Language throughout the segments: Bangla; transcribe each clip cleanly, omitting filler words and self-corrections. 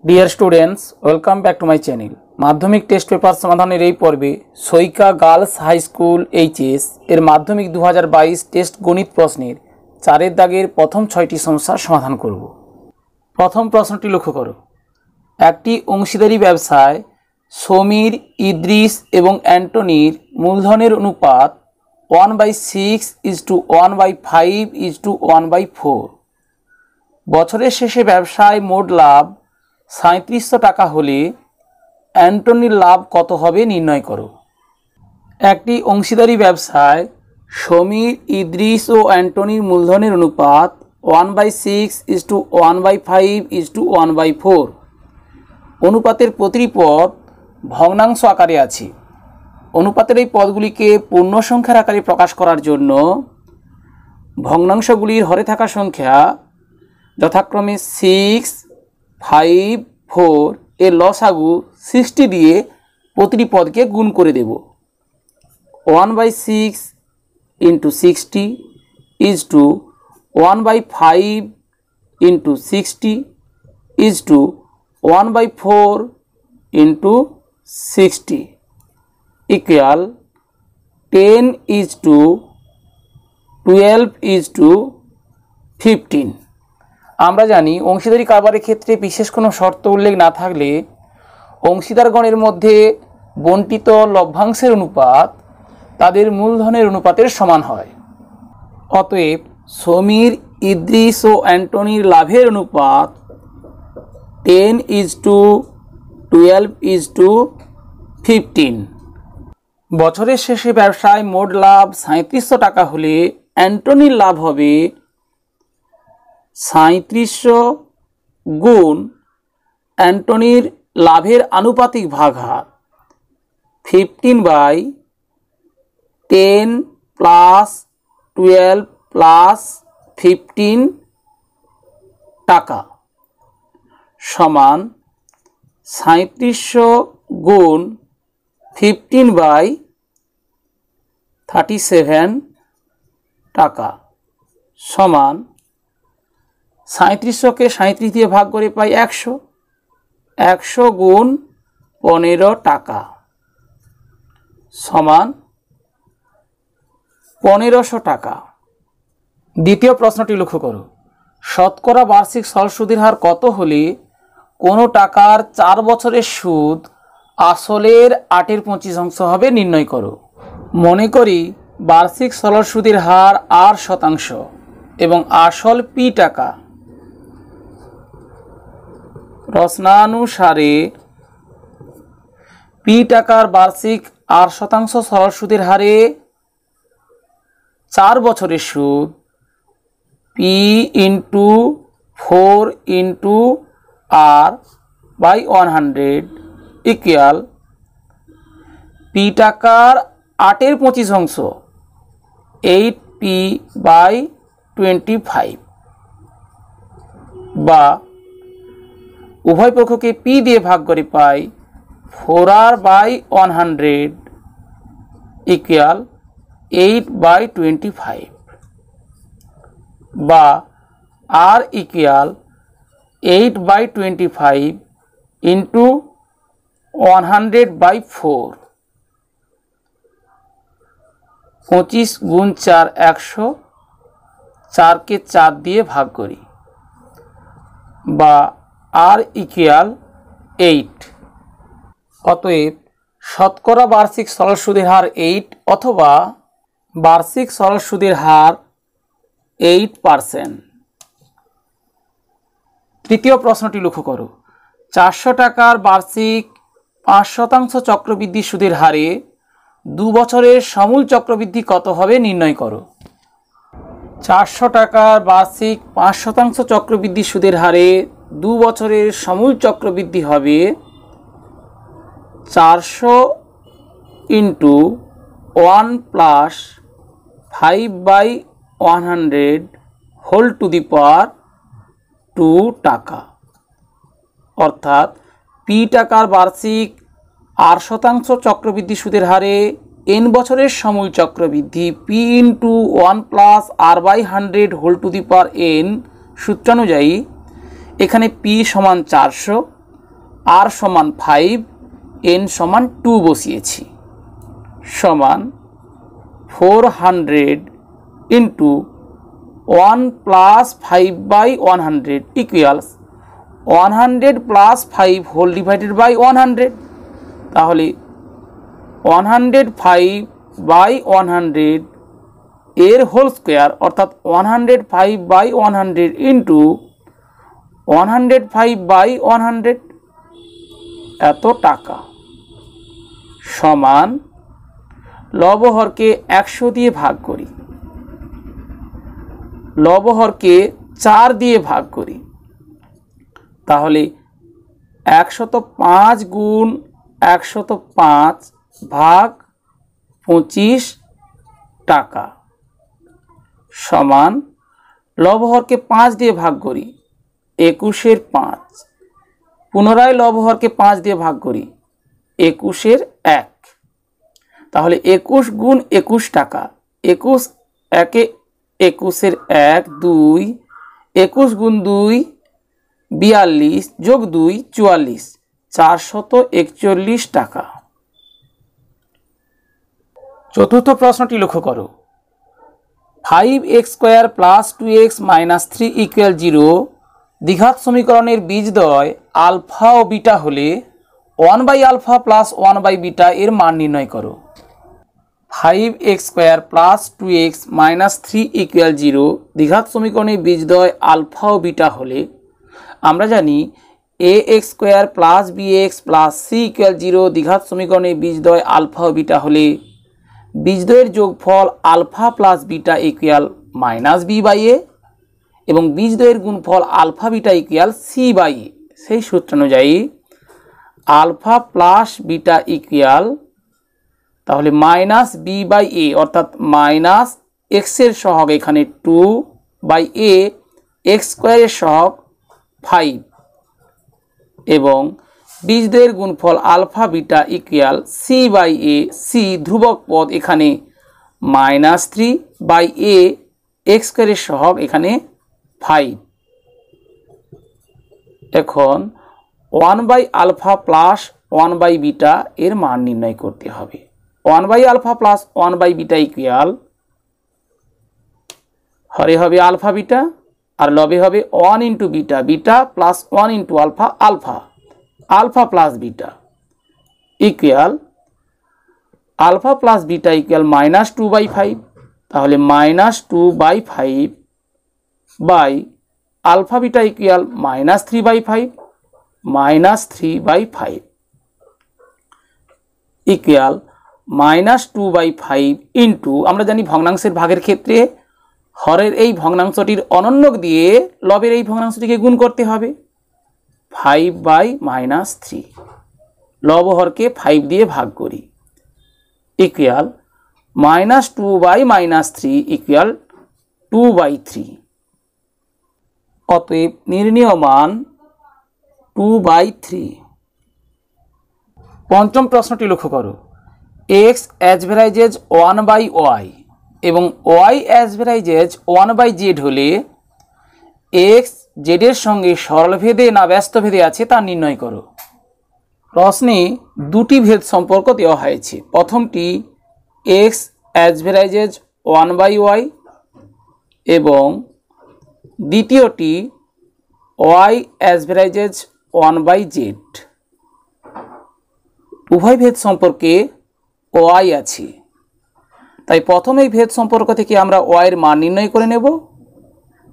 Dear students, welcome back to my channel. মাধ্যমিক টেস্ট পেপার সমাধানের এই পর্বে সৈকা গার্লস হাই স্কুল এইচএস এর মাধ্যমিক 2022 টেস্ট গণিত প্রশ্নের 4 দাগের প্রথম 6টি সমস্যার সমাধান করব। প্রথম প্রশ্নটি লক্ষ্য করো। একটি অংশীদারি ব্যবসায় সমীর, ইদ্রিস এবং অ্যান্টনির মূলধনের অনুপাত 1/6:1/5:1/4। বছরের শেষে ব্যবসায় মোট লাভ 3700 টাকা হলে অ্যান্টনির লাভ কত হবে নির্ণয় করো। একটি অংশীদারি ব্যবসায় সমীর, ইদ্রিস ও অ্যান্টনির মূলধনের অনুপাত 1/6:1/5:1/4। অনুপাতের প্রতিটি পদ ভগ্নাংশ আকারে আছে। অনুপাতের এই পদগুলিকে পূর্ণ সংখ্যার আকারে প্রকাশ করার জন্য ভগ্নাংশগুলির হরে থাকা সংখ্যা যথাক্রমে 6, 5, 4 এর লসাগু 60 দিয়ে প্রতিটি পদকে গুণ করে দেব। 1/6 × 60 = 1/5 × 60 = 1/4 × 60 equal 10:12:15। আমরা জানি অংশীদারি কারবারের ক্ষেত্রে বিশেষ কোনো শর্ত উল্লেখ না থাকলে অংশীদারগণের মধ্যে বণ্টিত লভ্যাংশের অনুপাত তাদের মূলধনের অনুপাতের সমান হয়। অতএব সমীর, ইদ্রিস ও অ্যান্টনির লাভের অনুপাত 10:12:15। বছরের শেষে ব্যবসায় মোট লাভ 3700 টাকা হলে অ্যান্টনির লাভ হবে 3700 গুণ অ্যান্টনির লাভের আনুপাতিক ভাগহার 15/10 + 12 + 15 টাকা সমান 3700 গুণ 15/37 টাকা সমান 3700কে 37 দিয়ে ভাগ করে পাই 100। 100 গুণ 15 টাকা সমান 1500 টাকা। দ্বিতীয় প্রশ্নটি লক্ষ্য করো। শতকরা বার্ষিক সরল সুদের হার কত হলে কোনো টাকার 4 বছরের সুদ আসলের 8/25 হবে নির্ণয় করো। মনে করি বার্ষিক সরল সুদের হার 8% এবং আসল P টাকা। প্রশ্নানুসারে P টাকার বার্ষিক 8% সরল সুদের হারে 4 বছরের সুদ P × 4 × R/100 ইকুয়াল P টাকার 8/25 8P/25 বা উভয় পক্ষকে P দিয়ে ভাগ করে পাই 4R/100 ইকুয়াল 8/25 বা R ইকুয়াল 8/25 × 100/4। 25 গুণ 4 100, 4কে 4 দিয়ে ভাগ করি বা R ইকুয়াল 8। অতএব শতকরা বার্ষিক সরল সুদের হার 8 অথবা বার্ষিক সরল সুদের হার 8%। তৃতীয় প্রশ্নটি লক্ষ্য করো। 400 টাকার বার্ষিক 5% চক্রবৃদ্ধি সুদের হারে 2 বছরের সমূল চক্রবৃদ্ধি কত হবে নির্ণয় করো। 400 টাকার বার্ষিক 5% চক্রবৃদ্ধি সুদের হারে 2 বছরের সমূল চক্রবৃদ্ধি হবে 400 × 1 + 5/100 2 টাকা। অর্থাৎ P টাকার বার্ষিক 8% চক্রবৃদ্ধি সুদের হারে n বছরের সমূল চক্রবৃদ্ধি P × 1 + R/100 n সূত্রানুযায়ী এখানে P সমান 400 আর সমান 5, n সমান 2 বসিয়েছি, সমান 400 into 1 plus 5 by 100 equals 100 plus 5 whole divided by 100। তাহলে 105 বাই 100 এর হোল স্কোয়ার অর্থাৎ 105 বাই 100 ইন্টু 105 বাই 100 এত টাকা, সমান লবহরকে 100 দিয়ে ভাগ করি, লবহরকে 4 দিয়ে ভাগ করি, তাহলে 105 গুণ 105 ভাগ 25 টাকা, সমান লবহরকে 5 দিয়ে ভাগ করি, 21 এর 5, পুনরায় লবহরকে 5 দিয়ে ভাগ করি, 21 এর 1, তাহলে 21 গুণ 21 টাকা, 21 একে 21 এর 1 2, 21 গুণ 2 42 যোগ 2 44, 441 টাকা। চতুর্থ প্রশ্নটি লক্ষ্য করো, 5x square plus 2x minus 3 equal 0 দ্বিঘাত সমীকরণের বীজদ্বয় আলফা ও বিটা হলে 1 by alpha plus 1 by beta এর মান নির্ণয় করো। 5x square plus 2x minus 3 equal 0 দ্বিঘাত সমীকরণের বীজদ্বয় আলফা ও বিটা হলে আমরা জানি ax square plus bx plus c equal 0 দ্বিঘাত সমীকরণের বীজদ্বয় আলফা ও বিটা হলে বীজদ্বয়ের যোগফল alpha plus beta equal minus B by A এবং বীজদ্বয়ের গুণফল alpha beta equal C by A. সেই সূত্র অনুযায়ী আলফা প্লাস বিটা ইকুয়াল তাহলে মাইনাস বি বাই এ অর্থাৎ মাইনাস এক্সের সহগ এখানে 2 বাই এ এক্স স্কোয়ারের সহগ 5 এবং বীজদ্বয়ের গুণফল alpha beta equal C by A, C ধ্রুবক পদ এখানে মাইনাস 3 বাই এ এক্স স্কোয়ারের সহগ এখানে 5। এখন 1 by alpha plus 1 by beta এর মান নির্ণয় করতে হবে। 1 by alpha plus 1 by beta equal হরে হবে আলফা বিটা আর লবে হবে 1 into beta, beta plus 1 into alpha, alpha, alpha plus beta equal alpha plus beta equal minus 2 by 5, তাহলে minus 2 by 5 by alpha beta equal minus 3 by 5, minus 3 by 5 equal minus 2 by 5 into আমরা জানি ভগ্নাংশের ভাগের ক্ষেত্রে হরের এই ভগ্নাংশটির অনন্যক দিয়ে লবের এই ভগ্নাংশটিকে গুণ করতে হবে, 5 বাই মাইনাস 3, লব হরকে 5 দিয়ে ভাগ করি equal minus 2 by minus 3 equal 2 by 3। অতএব নির্ণেয় মান 2 বাই 3। পঞ্চম প্রশ্নটি লক্ষ্য করো, x অ্যাভারেজেজ 1 বাই ওয়াই এবং y অ্যাভারেজেজ 1 বাই জেড হলে x জেডের সঙ্গে সরলভেদে না ব্যস্তভেদে আছে তা নির্ণয় করো। প্রশ্নে দুটি ভেদ সম্পর্ক দেওয়া হয়েছে। প্রথমটি x অ্যাভারেজেজ 1 বাই ওয়াই এবং দ্বিতীয়টি y অ্যাভারেজেজ 1 বাই জেড। উভয় ভেদ সম্পর্কে y আছে, তাই প্রথম এই ভেদ সম্পর্ক থেকে আমরা y এর মান নির্ণয় করে নেব,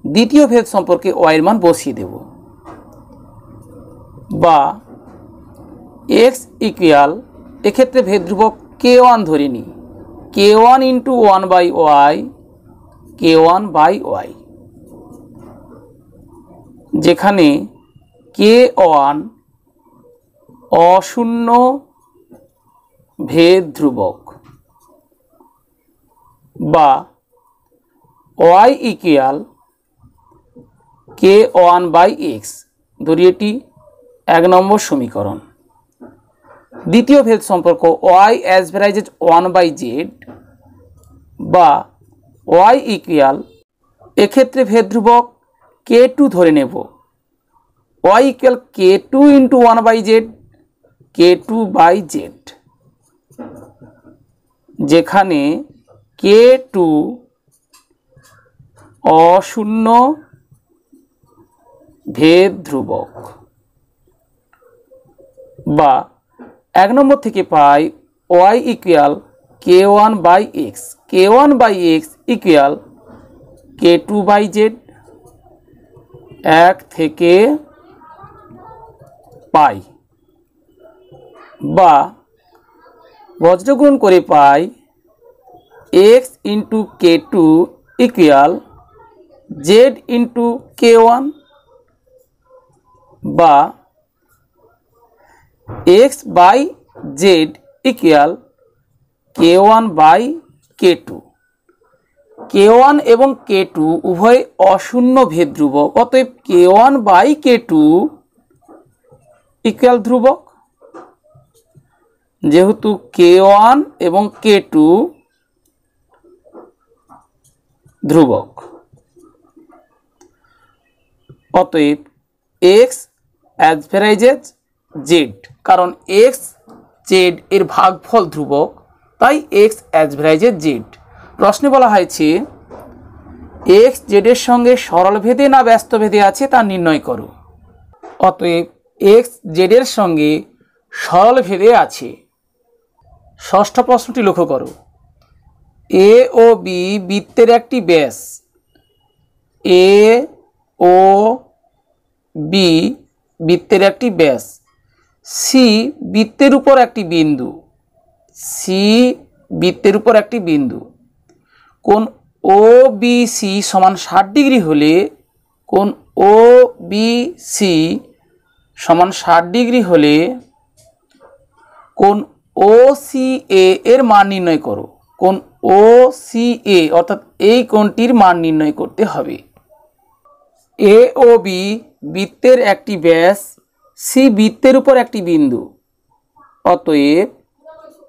দ্বিতীয় ভেদ সম্পর্কে y এর মান বসিয়ে দেব। বা x ইকুয়াল এক্ষেত্রে ভেদ ধ্রুবক k1 ধরে নিই, k1 into 1 by Y, k1 by Y, যেখানে k1 অশূন্য ভেদ ধ্রুবক, বা y equal k1 by x, ধরি এটি 1 নম্বর সমীকরণ। দ্বিতীয় ভেদ সম্পর্ক y অ্যাভারেজেজ 1 বাই জেড, বা y ইকুয়াল এক্ষেত্রে ভেদ ধ্রুবক k2 ধরে নেব, y equal k2 into 1/z, k2/z, যেখানে k2 অশূন্য ভেদ ধ্রুবক, বা 1 নম্বর থেকে পাই y equal k1/x, k1/x equal k2/z, 1 থেকে পাই, বা বজ্রগুণ করে পাই x into k2 equal z into k1, বা x/z ইকুয়াল k1/k2। k1 এবং k2 উভয় অশূন্য ভেদ ধ্রুবক, অতএব k1/k2 ইকুয়াল ধ্রুবক। যেহেতু k1 এবং k2 ধ্রুবক, অতএব x অ্যাভারেজেস z, কারণ x z এর ভাগফল ধ্রুবক, তাই x অ্যাভারেজেস z। প্রশ্নে বলা হয়েছে x z এর সঙ্গে সরল ভেদে না ব্যস্ত ভেদে আছে তা নির্ণয় করো। অতএব x z এর সঙ্গে সরল ভেদে আছে। ষষ্ঠ প্রশ্নটি লক্ষ্য করো, a ও b বৃত্তের একটি ব্যাস, a ও b বৃত্তের একটি ব্যাস, c বৃত্তের উপর একটি বিন্দু, c বৃত্তের উপর একটি বিন্দু, কোণ OBC সমান 60 ডিগ্রি হলে, কোণ OBC সমান 60 ডিগ্রি হলে কোণ OCA এর মান নির্ণয় করো। কোণ OCA অর্থাৎ এই কোণটির মান নির্ণয় করতে হবে। A ও B বৃত্তের একটি ব্যাস, C বৃত্তের উপর একটি বিন্দু, অতএব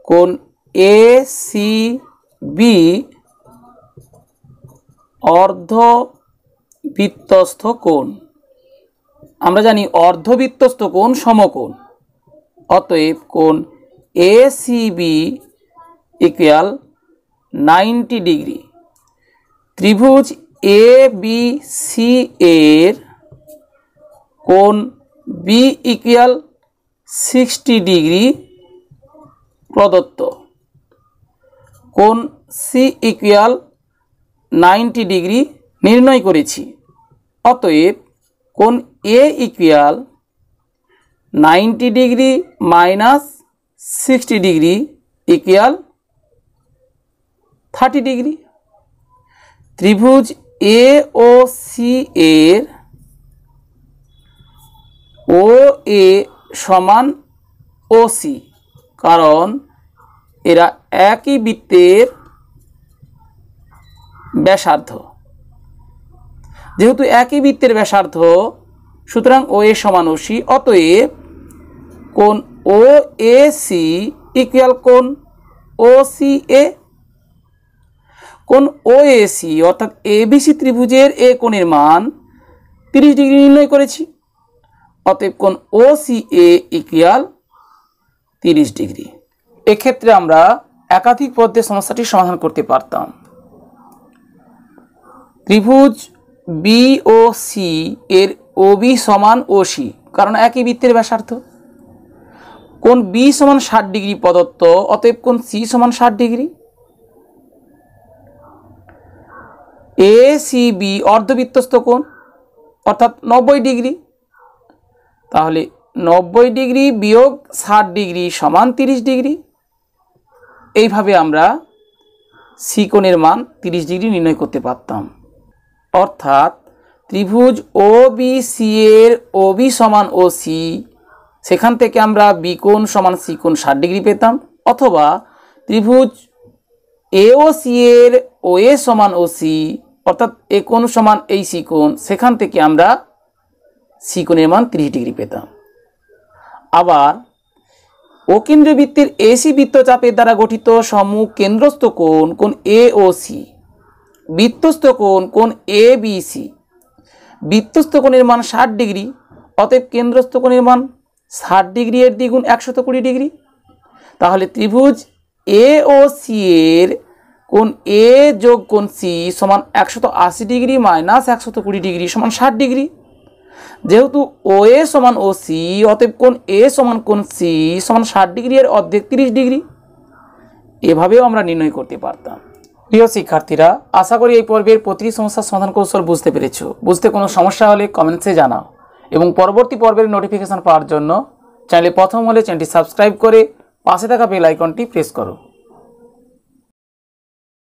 কোণ ACB অর্ধবৃত্তস্থ কোণ। আমরা জানি অর্ধবৃত্তস্থ কোণ সমকোণ, অতএব কোণ ACB ইকুয়াল 90 ডিগ্রি। ত্রিভুজ ABC এর কোণ B ইকুয়াল 60 ডিগ্রি প্রদত্ত, কোণ C ইকুয়াল 90 ডিগ্রি নির্ণয় করেছি। অতএব কোণ A equal 90 degree minus 60 degree equal 30 degree. ত্রিভুজ A ও C এর OA সমান OC, কারণ এরা একই বৃত্তের ব্যাসার্ধ। যেহেতু একই বৃত্তের ব্যাসার্ধ, সুতরাং OA সমান OC, অতএব কোণ OAC ইকুয়াল কোণ OCA। কোণ OAC অর্থাৎ ABC ত্রিভুজের এ কোণের মান 30 ডিগ্রি নির্ণয় করেছি, অতএব কোণ OCA ইকুয়াল 30 ডিগ্রি। এক্ষেত্রে আমরা একাধিক পদ্ধতিতে সমস্যাটি সমাধান করতে পারতাম। ত্রিভুজ BOC এর OB সমান OC, কারণ একই বৃত্তের ব্যাসার্ধ। কোণ B সমান 60 ডিগ্রি প্রদত্ত, অতএব কোণ C সমান 60 ডিগ্রি। ACB অর্ধবৃত্তস্থ কোণ অর্থাৎ 90 ডিগ্রি, তাহলে 90 ডিগ্রি বিয়োগ 60 ডিগ্রি সমান 30 ডিগ্রি। এইভাবে আমরা C কোণের মান 30 ডিগ্রি নির্ণয় করতে পারতাম। অর্থাৎ ত্রিভুজ OBC এর OB সমান OC, সেখান থেকে আমরা B কোণ সমান C কোণ 60 ডিগ্রি পেতাম, অথবা ত্রিভুজ AOC এর OA সমান OC, অর্থাৎ এ কোণ সমান এই C কোণ, সেখান থেকে আমরা C কোণের মান 30 ডিগ্রি পেতাম। আবার অকেন্দ্রীয় বৃত্তের AC বৃত্তচাপের দ্বারা গঠিত সম্মুখ কেন্দ্রস্থ কোণ কোণ AOC, বৃত্তস্থ কোণ কোণ ABC, বৃত্তস্থ কোণের মান 60 ডিগ্রি, অতএব কেন্দ্রস্থ কোণের মান 60 ডিগ্রি এর দ্বিগুণ 120 ডিগ্রি। তাহলে ত্রিভুজ এ ও সি এর কোণ এ যোগ কোণ সি সমান 180 ডিগ্রি মাইনাস 120 ডিগ্রি সমান 60 ডিগ্রি। যেহেতু ও এ সমান ও সি, অতএব কোণ এ সমান কোণ সি সমান 60 ডিগ্রি এর অর্ধেক 30 ডিগ্রি। এভাবেও আমরা নির্ণয় করতে পারতাম। প্রিয় শিক্ষার্থীরা, আশা করি এই পর্বের প্রতিটি সমস্যার সমাধান কৌশল বুঝতে পেরেছো। বুঝতে কোনো সমস্যা হলে কমেন্টসে জানাও এবং পরবর্তী পর্বের নোটিফিকেশন পাওয়ার জন্য চ্যানেলে প্রথম হলে চ্যানেলটি সাবস্ক্রাইব করে পাশে থাকা বেল আইকনটি প্রেস করো।